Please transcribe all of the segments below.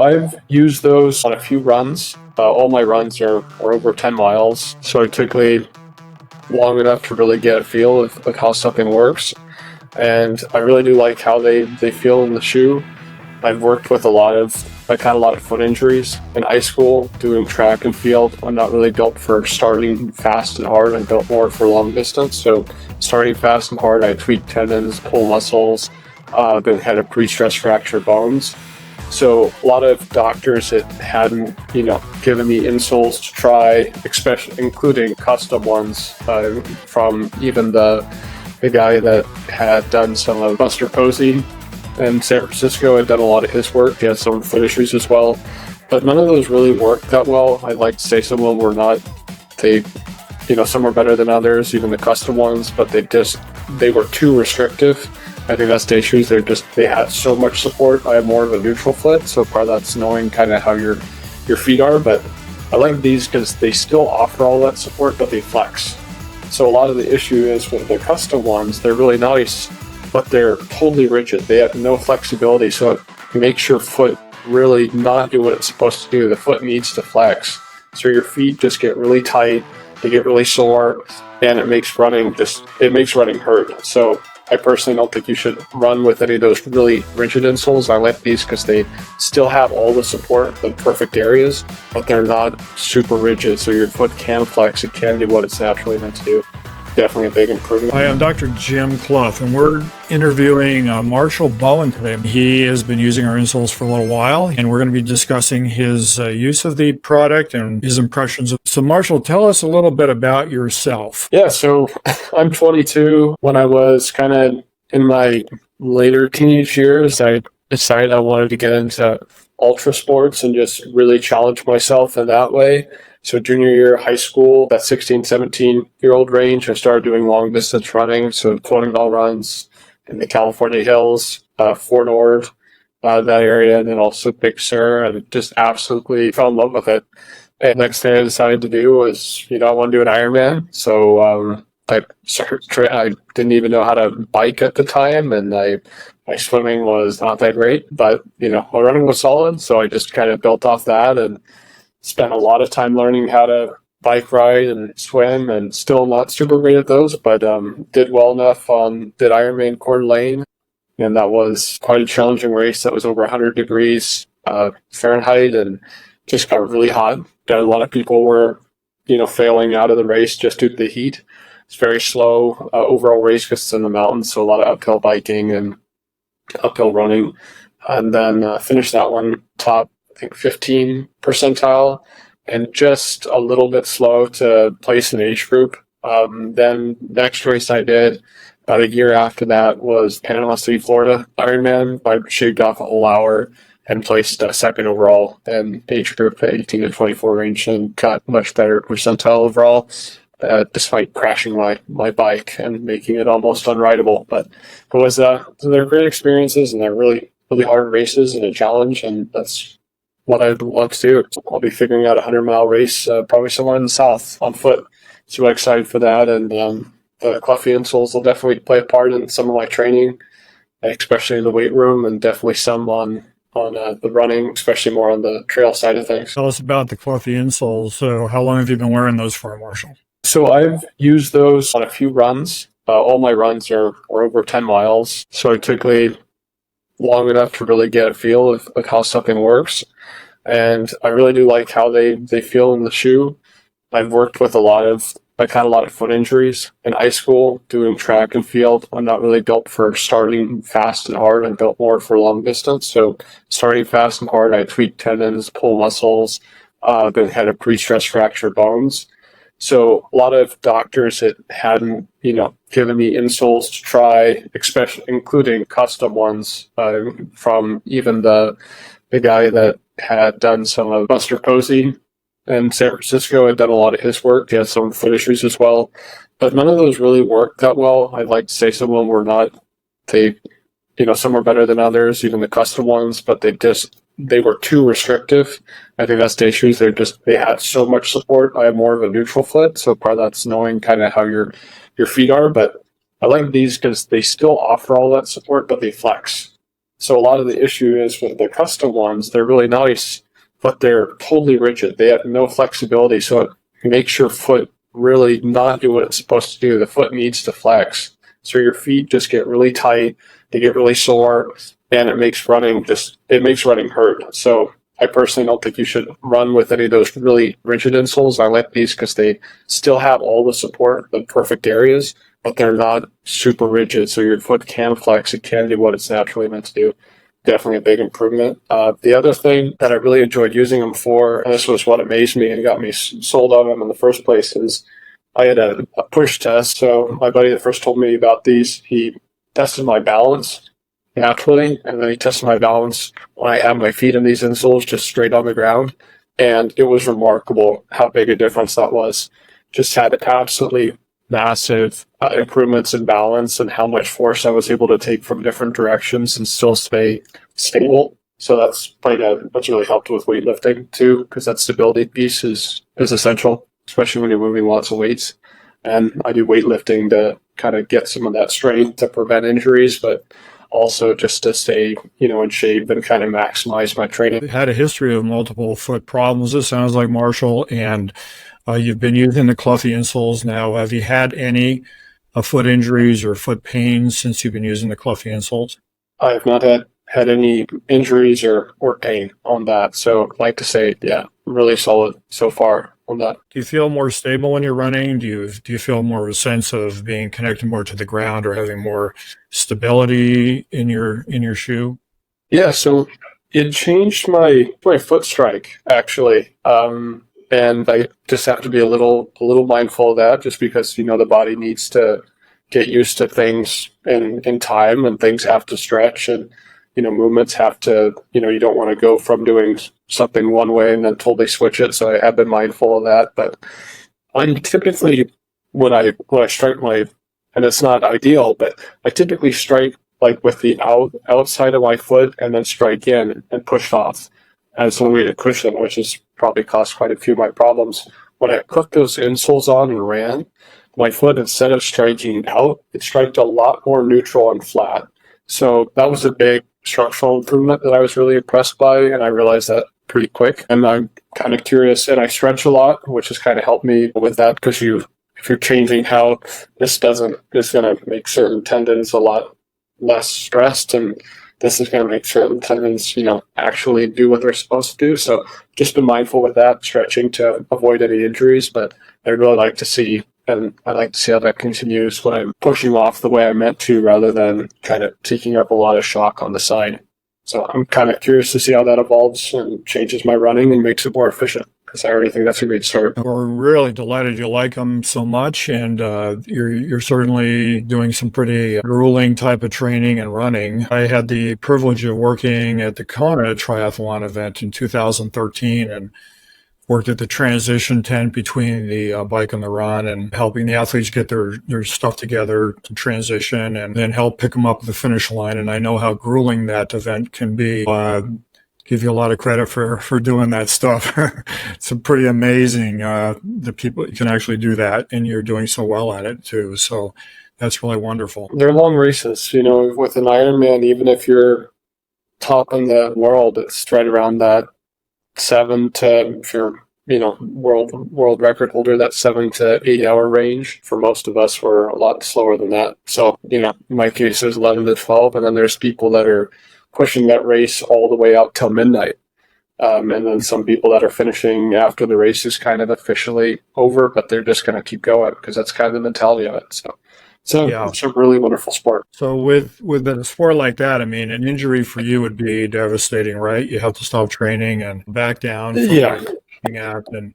I've used those on a few runs. All my runs are over 10 miles, so it took me long enough to really get a feel of how something works. And I really do like how they feel in the shoe. I've worked with I've had a lot of foot injuries in high school doing track and field. I'm not really built for starting fast and hard. I'm built more for long distance. So starting fast and hard, I tweaked tendons, pull muscles, then had a pre-stress fracture bones. So a lot of doctors that hadn't, given me insoles to try, especially including custom ones from even the guy that had done some of Buster Posey in San Francisco. Had done a lot of his work. He had some foot issues as well, but none of those really worked that well. I'd like to say some of them were not. Some were better than others, even the custom ones, but they were too restrictive. I think that's the issue. They had so much support. I have more of a neutral foot, so part of that's knowing kind of how your feet are. But I like these because they still offer all that support, but they flex. So a lot of the issue is with the custom ones, they're really nice, but they're totally rigid. They have no flexibility, so it makes your foot really not do what it's supposed to do. The foot needs to flex. So your feet just get really tight, they get really sore, and it makes running hurt. So I personally don't think you should run with any of those really rigid insoles. I like these because they still have all the support, the perfect areas, but they're not super rigid, so your foot can flex. It can do what it's naturally meant to do. Definitely a big improvement. Hi, I'm Dr. Jim Clough, and we're interviewing Marshall Bowen today. He has been using our insoles for a little while, and we're going to be discussing his use of the product and his impressions. So, Marshall, tell us a little bit about yourself. Yeah, so I'm 22. When I was kind of in my later teenage years, I decided I wanted to get into ultra sports and just really challenge myself in that way. So junior year of high school, that 16, 17-year-old range, I started doing long distance running. So 20-mile runs in the California hills, Fort Ord, that area, and then also Big Sur, and just absolutely fell in love with it. And next thing I decided to do was, I want to do an Ironman. So I didn't even know how to bike at the time, and my swimming was not that great, but my running was solid. So I just kind of built off that and spent a lot of time learning how to bike ride and swim, and still not super great at those, but did well enough on did Ironman Coeur d'Alene, and that was quite a challenging race. That was over 100 degrees Fahrenheit, and just got really hot. A lot of people were, failing out of the race just due to the heat. It's very slow overall race because it's in the mountains, so a lot of uphill biking and uphill running, and then finished that one top, I think 15 percentile, and just a little bit slow to place an age group. Then next race I did about a year after that was Panama City, Florida Ironman. I shaved off a whole hour and placed second overall in age group 18 to 24 range, and got much better percentile overall, despite crashing my bike and making it almost unrideable. But they're great experiences, and they're really, really hard races and a challenge, and that's what I'd love to do. I'll be figuring out a 100-mile race probably somewhere in the south on foot. So I'm excited for that, and the Cluffy insoles will definitely play a part in some of my training, especially in the weight room, and definitely some on the running, especially more on the trail side of things. Tell us about the Cluffy insoles. So how long have you been wearing those for, Marshall? So I've used those on a few runs. All my runs are over 10 miles, so it took me long enough to really get a feel of how something works. And I really do like how they feel in the shoe. I've worked with I've had a lot of foot injuries in high school doing track and field. I'm not really built for starting fast and hard. I'm built more for long distance. So starting fast and hard, I tweaked tendons, pull muscles, then had a pre-stress fracture bones. So a lot of doctors that hadn't, given me insoles to try, especially including custom ones from even the guy that had done some of Buster Posey in San Francisco. Had done a lot of his work. He had some foot issues as well, but none of those really worked that well. I'd like to say some of them were not. Some were better than others, even the custom ones, but they were too restrictive. I think that's the issue. They had so much support. I have more of a neutral foot, so part of that's knowing kind of how your feet are. But I like these because they still offer all that support, but they flex. So a lot of the issue is with the custom ones, they're really nice, but they're totally rigid. They have no flexibility, so it makes your foot really not do what it's supposed to do. The foot needs to flex. So your feet just get really tight, they get really sore, and it makes running hurt. So I personally don't think you should run with any of those really rigid insoles. I like these because they still have all the support, the perfect areas, but they're not super rigid. So your foot can flex. It can do what it's naturally meant to do. Definitely a big improvement. The other thing that I really enjoyed using them for, and this was what amazed me and got me sold on them in the first place, is I had a push test. So my buddy that first told me about these, he tested my balance naturally, and then he tested my balance when I had my feet in these insoles just straight on the ground. And it was remarkable how big a difference that was. Just had absolutely massive improvements in balance and how much force I was able to take from different directions and still stay stable. So that's really helped with weightlifting too, because that stability piece is essential, especially when you're moving lots of weights. And I do weightlifting to kind of get some of that strength to prevent injuries, but also just to stay, in shape and kind of maximize my training. Had a history of multiple foot problems, it sounds like, Marshall, and you've been using the Cluffy insoles now. Have you had any foot injuries or foot pains since you've been using the Cluffy insoles? I have not had any injuries or pain on that. So I'd like to say, yeah, really solid so far on that. Do you feel more stable when you're running? Do you feel more of a sense of being connected more to the ground or having more stability in your shoe? Yeah, so it changed my foot strike actually. And I just have to be a little mindful of that, just because the body needs to get used to things in time, and things have to stretch, and movements have to, you don't want to go from doing something one way and then totally switch it. So I have been mindful of that. But I'm typically, when I strike and it's not ideal, but I typically strike like with the outside of my foot and then strike in and push off as one way to cushion, which has probably caused quite a few of my problems. When I put those insoles on and ran, my foot, instead of striking out, it struck a lot more neutral and flat. So that was a big structural improvement that I was really impressed by, and I realized that pretty quick. And I'm kind of curious, and I stretch a lot, which has kind of helped me with that, because if you're changing how it's going to make certain tendons a lot less stressed, and this is going to make certain tendons, actually do what they're supposed to do. So just be mindful with that, stretching to avoid any injuries. But I'd really like to see, and I'd like to see how that continues when I'm pushing off the way I meant to, rather than kind of taking up a lot of shock on the side. So I'm kind of curious to see how that evolves and changes my running and makes it more efficient, because I already think that's a great start. We're really delighted you like them so much, and you're certainly doing some pretty grueling type of training and running. I had the privilege of working at the Kona triathlon event in 2013, and worked at the transition tent between the bike and the run, and helping the athletes get their stuff together to transition, and then help pick them up at the finish line. And I know how grueling that event can be. Give you a lot of credit for doing that stuff. It's pretty amazing, the people can actually do that, and you're doing so well at it too. So that's really wonderful. They're long races, with an Ironman, even if you're top in the world, it's right around that 7 to, if you're, world record holder, that 7 to 8 hour range. For most of us, we're a lot slower than that. So, in my case, there's 11 to 12, and then there's people that are pushing that race all the way out till midnight. And then some people that are finishing after the race is kind of officially over, but they're just going to keep going, because that's kind of the mentality of it. So it's a really wonderful sport. So with a sport like that, I mean, an injury for you would be devastating, right? You have to stop training and back down. Yeah. And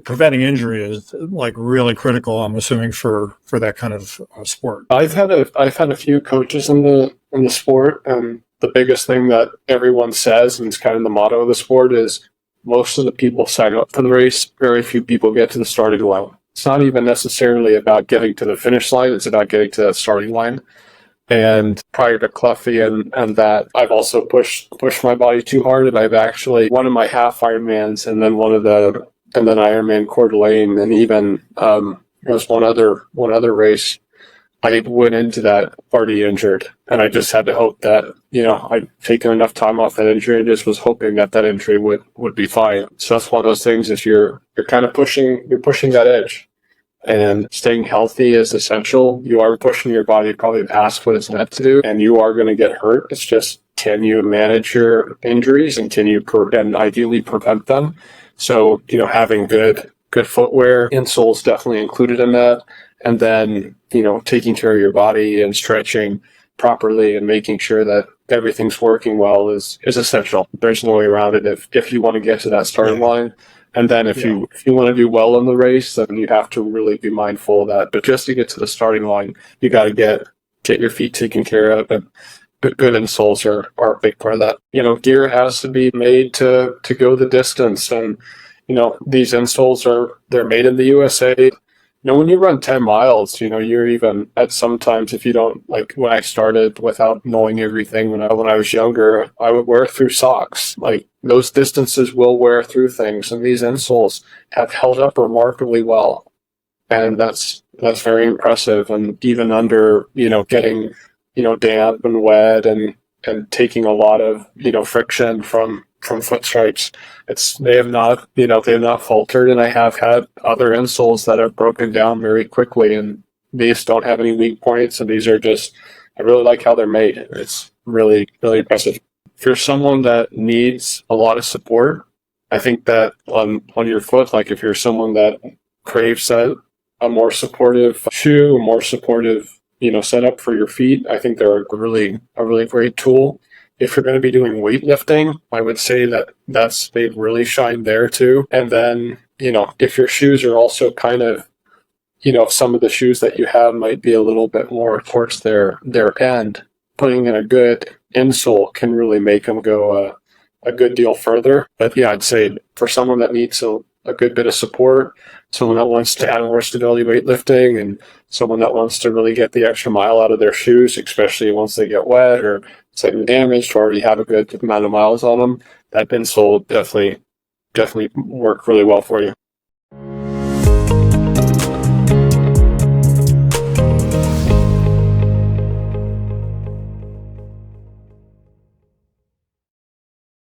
preventing injury is like really critical, I'm assuming, for that kind of sport. I've had a few coaches in the sport, and the biggest thing that everyone says, and it's kind of the motto of the sport, is most of the people sign up for the race. Very few people get to the starting line. It's not even necessarily about getting to the finish line. It's about getting to the starting line. And prior to Cluffy and that, I've also pushed my body too hard. And I've actually, one of my half Ironmans, and then Ironman Coeur d'Alene, and even there was one other race I went into that already injured, and I just had to hope that, I'd taken enough time off that injury and just was hoping that that injury would be fine. So that's one of those things. If you're kind of pushing that edge, and staying healthy is essential. You are pushing your body probably past what it's meant to do, and you are going to get hurt. It's just, can you manage your injuries, and can you and ideally prevent them? So, having good footwear, insoles definitely included in that, and then, taking care of your body and stretching properly and making sure that everything's working well is essential. There's no way around it if you want to get to that starting line. And then if you want to do well in the race, then you have to really be mindful of that. But just to get to the starting line, you got to get your feet taken care of, and good insoles are a big part of that. Gear has to be made to go the distance, and these insoles they're made in the USA. When you run 10 miles, you're even at sometimes, if you don't, like when I started without knowing everything, when I was younger, I would wear through socks. Like those distances will wear through things, and these insoles have held up remarkably well. And that's very impressive. And even under, getting, damp and wet and taking a lot of, friction from foot stripes, they have not faltered. And I have had other insoles that have broken down very quickly, and these don't have any weak points, and these are just, I really like how they're made. It's really, really impressive. If you're someone that needs a lot of support, I think that on your foot, like if you're someone that craves a more supportive shoe, a more supportive, setup for your feet, I think they're a really great tool. If you're going to be doing weightlifting, I would say they'd really shine there too. And then, if your shoes are also kind of, some of the shoes that you have might be a little bit more towards their end, putting in a good insole can really make them go a good deal further. But yeah, I'd say for someone that needs a good bit of support, someone that wants to add more stability weightlifting, and someone that wants to really get the extra mile out of their shoes, especially once they get wet or slightly damaged or already have a good amount of miles on them, that insole definitely work really well for you.